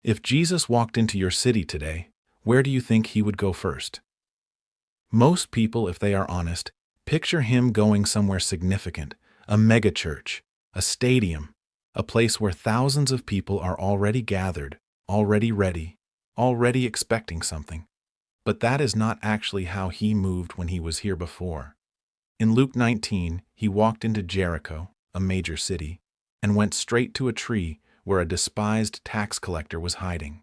If Jesus walked into your city today, where do you think he would go first? Most people, if they are honest, picture him going somewhere significant, a megachurch, a stadium, a place where thousands of people are already gathered, already ready, already expecting something. But that is not actually how he moved when he was here before. In Luke 19, he walked into Jericho, a major city, and went straight to a tree where a despised tax collector was hiding.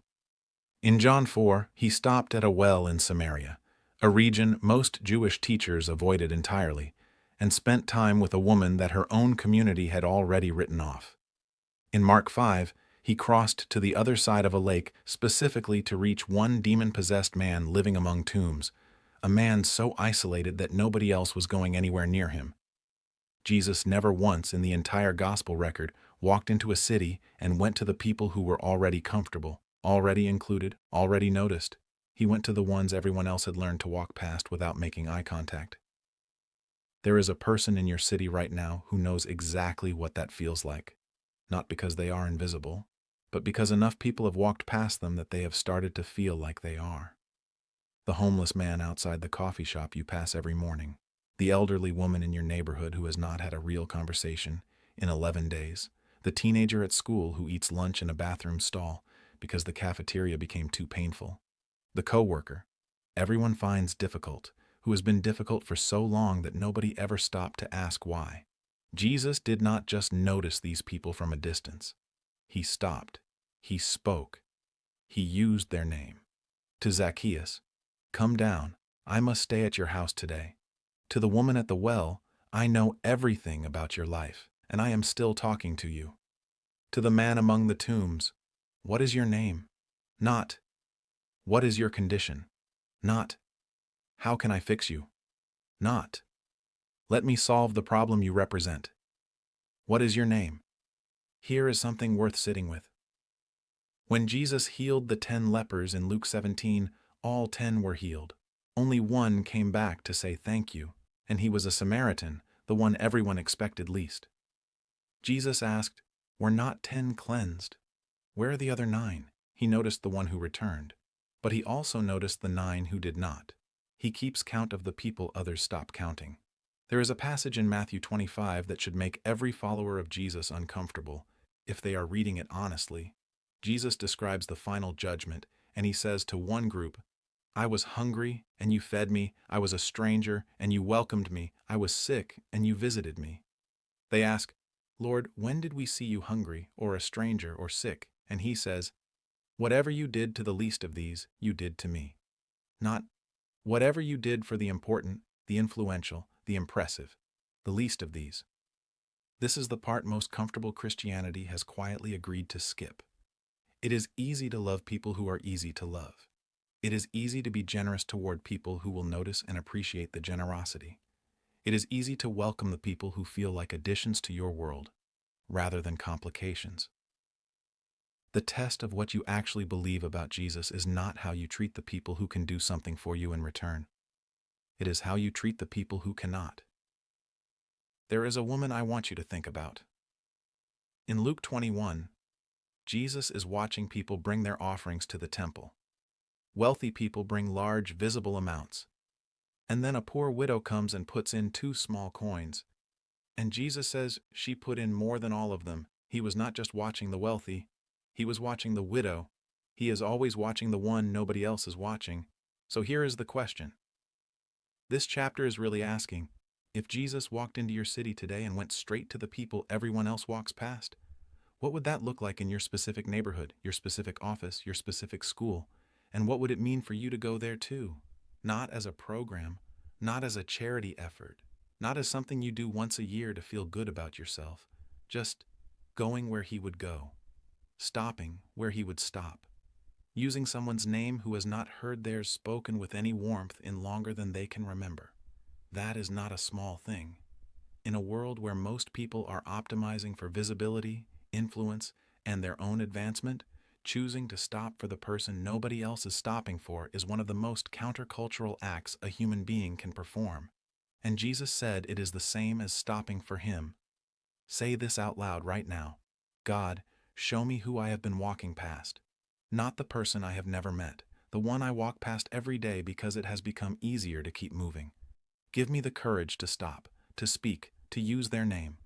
In John 4, he stopped at a well in Samaria, a region most Jewish teachers avoided entirely, and spent time with a woman that her own community had already written off. In Mark 5, he crossed to the other side of a lake specifically to reach one demon-possessed man living among tombs, a man so isolated that nobody else was going anywhere near him. Jesus never once in the entire gospel record walked into a city and went to the people who were already comfortable, already included, already noticed. He went to the ones everyone else had learned to walk past without making eye contact. There is a person in your city right now who knows exactly what that feels like, not because they are invisible, but because enough people have walked past them that they have started to feel like they are. The homeless man outside the coffee shop you pass every morning, the elderly woman in your neighborhood who has not had a real conversation in 11 days, the teenager at school who eats lunch in a bathroom stall because the cafeteria became too painful, the coworker everyone finds difficult, who has been difficult for so long that nobody ever stopped to ask why. Jesus did not just notice these people from a distance. He stopped. He spoke. He used their name. To Zacchaeus, "Come down, I must stay at your house today." To the woman at the well, "I know everything about your life, and I am still talking to you." To the man among the tombs, "What is your name?" Not, "What is your condition?" Not, "How can I fix you?" Not, "Let me solve the problem you represent." What is your name? Here is something worth sitting with. When Jesus healed the 10 lepers in Luke 17, all 10 were healed. Only one came back to say thank you, and he was a Samaritan, the one everyone expected least. Jesus asked, "Were not 10 cleansed? Where are the other 9? He noticed the one who returned, but he also noticed the 9 who did not. He keeps count of the people others stop counting. There is a passage in Matthew 25 that should make every follower of Jesus uncomfortable, if they are reading it honestly. Jesus describes the final judgment, and he says to one group, "I was hungry, and you fed me. I was a stranger, and you welcomed me. I was sick, and you visited me." They ask, "Lord, when did we see you hungry, or a stranger, or sick?" And he says, "Whatever you did to the least of these, you did to me." Not, "Whatever you did for the important, the influential, the impressive, the least of these." This is the part most comfortable Christianity has quietly agreed to skip. It is easy to love people who are easy to love. It is easy to be generous toward people who will notice and appreciate the generosity. It is easy to welcome the people who feel like additions to your world, rather than complications. The test of what you actually believe about Jesus is not how you treat the people who can do something for you in return. It is how you treat the people who cannot. There is a woman I want you to think about. In Luke 21, Jesus is watching people bring their offerings to the temple. Wealthy people bring large, visible amounts. And then a poor widow comes and puts in 2 small coins. And Jesus says she put in more than all of them. He was not just watching the wealthy, he was watching the widow. He is always watching the one nobody else is watching. So here is the question. This chapter is really asking, if Jesus walked into your city today and went straight to the people everyone else walks past, what would that look like in your specific neighborhood, your specific office, your specific school? And what would it mean for you to go there too? Not as a program, not as a charity effort, not as something you do once a year to feel good about yourself, just going where he would go, stopping where he would stop, using someone's name who has not heard theirs spoken with any warmth in longer than they can remember. That is not a small thing. In a world where most people are optimizing for visibility, influence, and their own advancement, choosing to stop for the person nobody else is stopping for is one of the most countercultural acts a human being can perform. And Jesus said it is the same as stopping for him. Say this out loud right now. God, show me who I have been walking past. not the person I have never met, the one I walk past every day because it has become easier to keep moving. Give me the courage to stop, to speak, to use their name.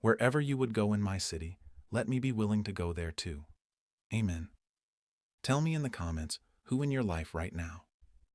Wherever you would go in my city, let me be willing to go there too. Amen. Tell me in the comments who in your life right now